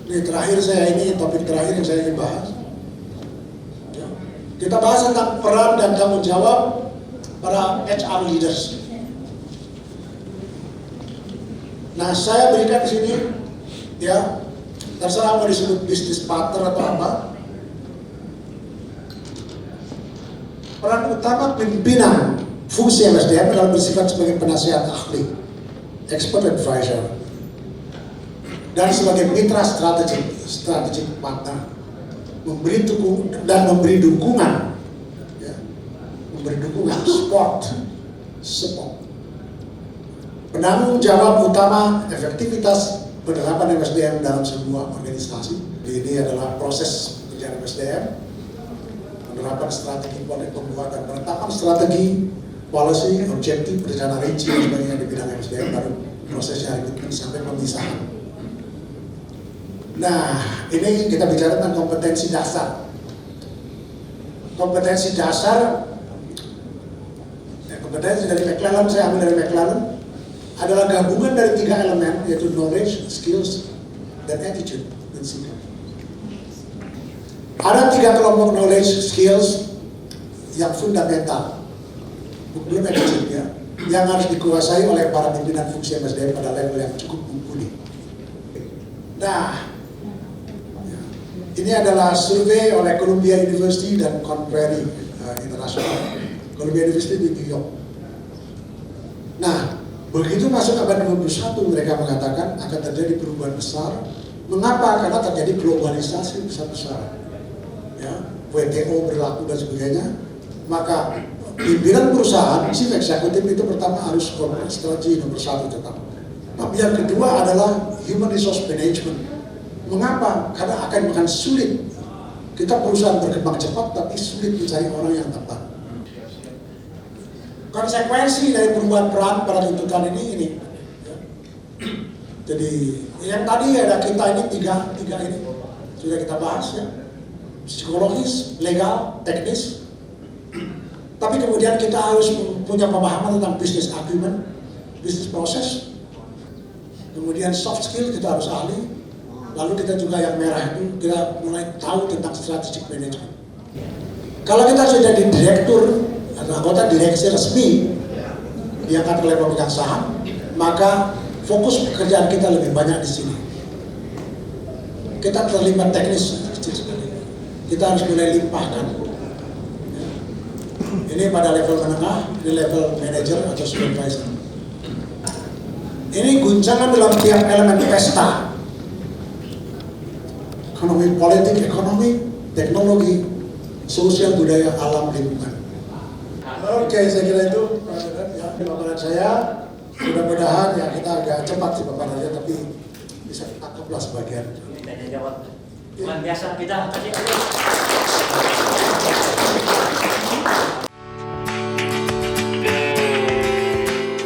Ini terakhir topik terakhir yang saya ingin bahas. Ya. Kita bahas tentang peran dan tanggung jawab para HR leaders. Nah, saya berikan di sini, ya, terserah mau disebut bisnis partner atau apa. Peran utama pimpinan fungsi MSDM adalah bersifat sebagai penasihat ahli, expert advisor, dan sebagai mitra strategik partner, memberi dukungan, ya, support. Penanggung jawab utama efektivitas penerapan MSDM dalam sebuah organisasi. Ini adalah proses kerjaan MSDM, penerapan strategi, pembuatan penetapan strategi, policy, objektif, rencana rinci dan sebagainya di bidang MSDM, baru prosesnya itu sampai pemisahan. Nah, ini kita bicara tentang kompetensi dasar. Kompetensi dasar, kompetensi dari McClellan, saya ambil dari McClellan, adalah gabungan dari 3 elemen, yaitu knowledge, skills, dan attitude dan sikap. Ada 3 kelompok knowledge, skills yang fundamental, belum attitude, ya, yang harus dikuasai oleh para pimpinan fungsi MSDM pada level yang cukup mumpuni. Nah, ini adalah survei oleh Columbia University dan Korn Ferry International, Columbia University di New York. Nah, begitu masuk abad 21, mereka mengatakan akan terjadi perubahan besar. Mengapa? Karena terjadi globalisasi besar-besaran, ya, WTO berlaku dan sebagainya. Maka pimpinan perusahaan, chief executive itu pertama harus corporate strategy nomor 1 tetap. Tapi yang kedua adalah human resource management. Mengapa? Karena akan sulit. Kita perusahaan berkembang cepat, tapi sulit mencari orang yang tepat. Konsekuensi dari perubahan peran pada tuntutan ini. Ya. Jadi yang tadi ada kita ini tiga ini sudah kita bahas, ya, psikologis, legal, teknis. Tapi kemudian kita harus punya pemahaman tentang business acumen, business proses. Kemudian soft skill kita harus ahli. Lalu kita juga yang merah itu kita mulai tahu tentang strategic management. Kalau kita sudah di direktur atau anggota direksi resmi diangkat oleh pemegang saham, maka fokus pekerjaan kita lebih banyak di sini. Kita terlibat teknis, kita harus mulai limpahkan. Ini pada level menengah, ini level manager atau supervisor. Ini guncangan dalam tiap elemen pesta. Ekonomi, politik, ekonomi, teknologi, sosial, budaya, alam, lingkungan. Oke, saya kira itu ya, paparan saya. Mudah-mudahan ya kita agak cepat sih paparannya, tapi bisa tangkaplah sebagian. Tanya jawab. Luar biasa kita tadi.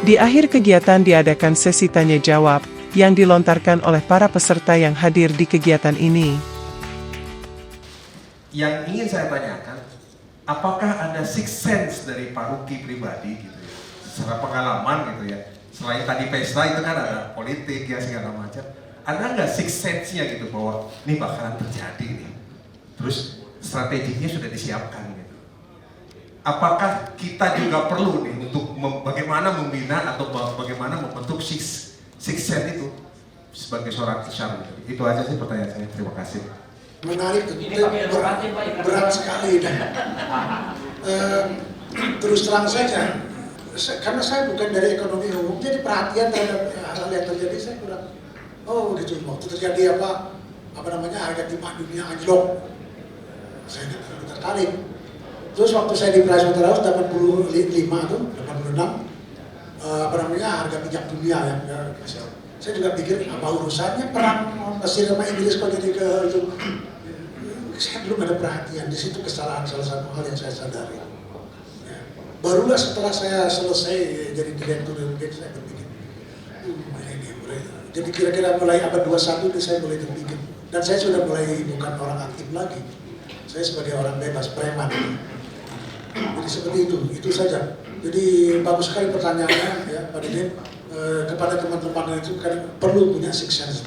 Di akhir kegiatan diadakan sesi tanya jawab yang dilontarkan oleh para peserta yang hadir di kegiatan ini. Yang ingin saya tanyakan, apakah ada sixth sense dari Pak Ruki pribadi gitu ya, secara pengalaman gitu ya, selain tadi pesta itu kan ada politik ya segala macam, ada nggak sixth sense-nya gitu bahwa ini bakalan terjadi nih, terus strateginya sudah disiapkan gitu. Apakah kita juga perlu nih untuk bagaimana membina atau bagaimana membentuk sixth sense itu sebagai seorang HR gitu. Itu aja sih pertanyaan saya. Terima kasih. Menarik, berat sekali. Terus terang saja, karena saya bukan dari ekonomi umum, jadi perhatian terhadap hal yang terjadi saya kurang. Oh gitu, waktu terjadi harga timah dunia anjlok, saya tidak terlalu tertarik. Terus waktu saya di Pricewaterhouse 85 atau 86, harga minyak dunia yang saya juga pikir apa urusannya perang Mesir sama Inggris kok jadi ke itu. Saya belum ada perhatian di situ, kesalahan salah satu hal yang saya sadari. Ya. Barulah setelah saya selesai jadi direktur saya berpikir, ini mulai. Jadi kira-kira mulai abad 21 itu saya mulai berpikir, dan saya sudah mulai bukan orang aktif lagi. Saya sebagai orang bebas, preman. Jadi seperti itu saja. Jadi bagus sekali pertanyaannya, ya Pak Didin. Kepada teman-teman itu kan perlu punya sixth sense.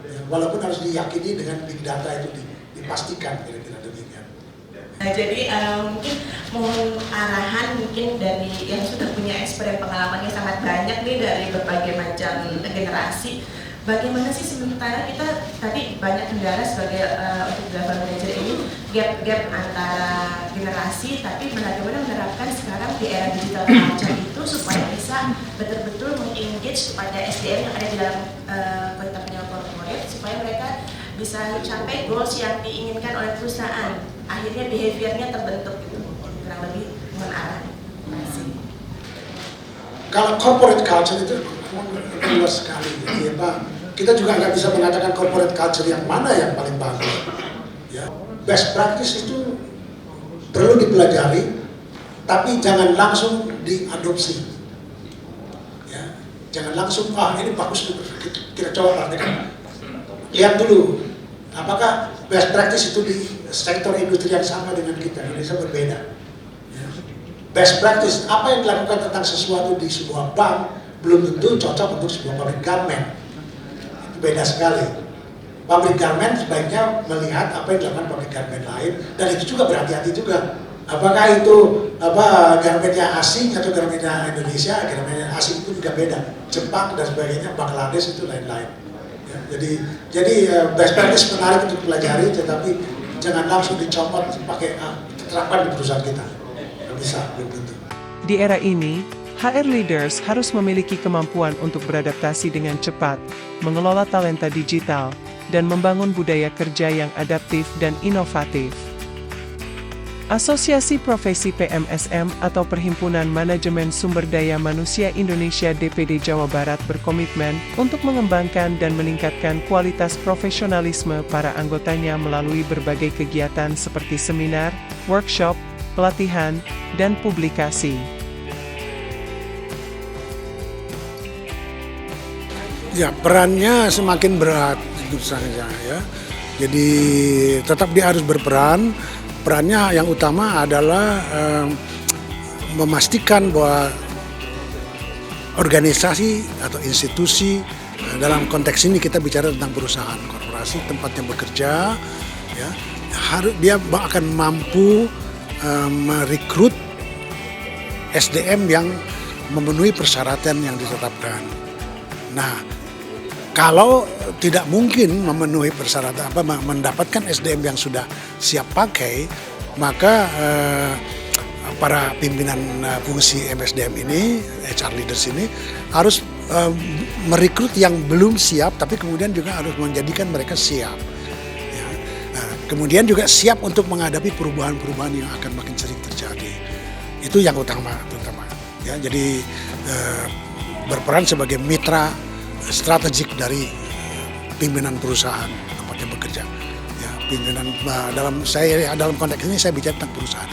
Ya. Walaupun harus diyakini dengan big data itu dipastikan kira-kira demikian. Nah, jadi mungkin mohon arahan mungkin dari yang sudah punya experience pengalamannya sangat banyak nih dari berbagai macam generasi. Bagaimana sih sementara kita tadi banyak kendala sebagai untuk driver manager ini gap antara generasi, tapi bagaimana menerapkan sekarang di era digital culture itu supaya bisa betul-betul mengengage pada SDM yang ada di dalam kontaknya corporate supaya mereka bisa sampai goals yang diinginkan oleh perusahaan. Akhirnya behaviornya terbentuk gitu, kurang lebih mengarah. Kalau corporate culture itu luas sekali, jadi ya Pak, kita juga nggak bisa mengatakan corporate culture yang mana yang paling bagus. Ya, best practice itu perlu dipelajari, tapi jangan langsung diadopsi. Ya, jangan langsung ini bagus kita coba praktekkan. Lihat dulu, apakah best practice itu di sektor industri yang sama dengan kita, Indonesia berbeda. Ya. Best practice, apa yang dilakukan tentang sesuatu di sebuah bank, belum tentu cocok untuk sebuah pabrik garment. Itu beda sekali. Pabrik garment sebaiknya melihat apa yang dilakukan pabrik garment lain, dan itu juga berhati-hati juga. Apakah itu garmentnya asing atau garmentnya Indonesia? Garmentnya asing itu juga beda. Jepang dan sebagainya, Bangladesh itu lain-lain. Ya, jadi best practice menarik untuk pelajari, tetapi jangan langsung dicopot pakai terapkan di perusahaan kita. Nggak bisa, belum tentu. Di era ini, HR leaders harus memiliki kemampuan untuk beradaptasi dengan cepat, mengelola talenta digital, dan membangun budaya kerja yang adaptif dan inovatif. Asosiasi Profesi PMSM atau Perhimpunan Manajemen Sumber Daya Manusia Indonesia DPD Jawa Barat berkomitmen untuk mengembangkan dan meningkatkan kualitas profesionalisme para anggotanya melalui berbagai kegiatan seperti seminar, workshop, pelatihan, dan publikasi. Ya, perannya semakin berat tentu saja ya. Jadi tetap dia harus berperan. Perannya yang utama adalah memastikan bahwa organisasi atau institusi, dalam konteks ini kita bicara tentang perusahaan, korporasi, tempatnya bekerja, ya, dia akan mampu merekrut SDM yang memenuhi persyaratan yang ditetapkan. Nah, kalau tidak mungkin memenuhi persyaratan mendapatkan SDM yang sudah siap pakai, maka para pimpinan fungsi MSDM ini, HR leaders ini harus merekrut yang belum siap, tapi kemudian juga harus menjadikan mereka siap. Ya. Nah, kemudian juga siap untuk menghadapi perubahan-perubahan yang akan makin sering terjadi. Itu yang utama. Ya, jadi berperan sebagai mitra strategik dari pimpinan perusahaan tempatnya bekerja. Ya, pimpinan dalam konteks ini saya bicara tentang perusahaan.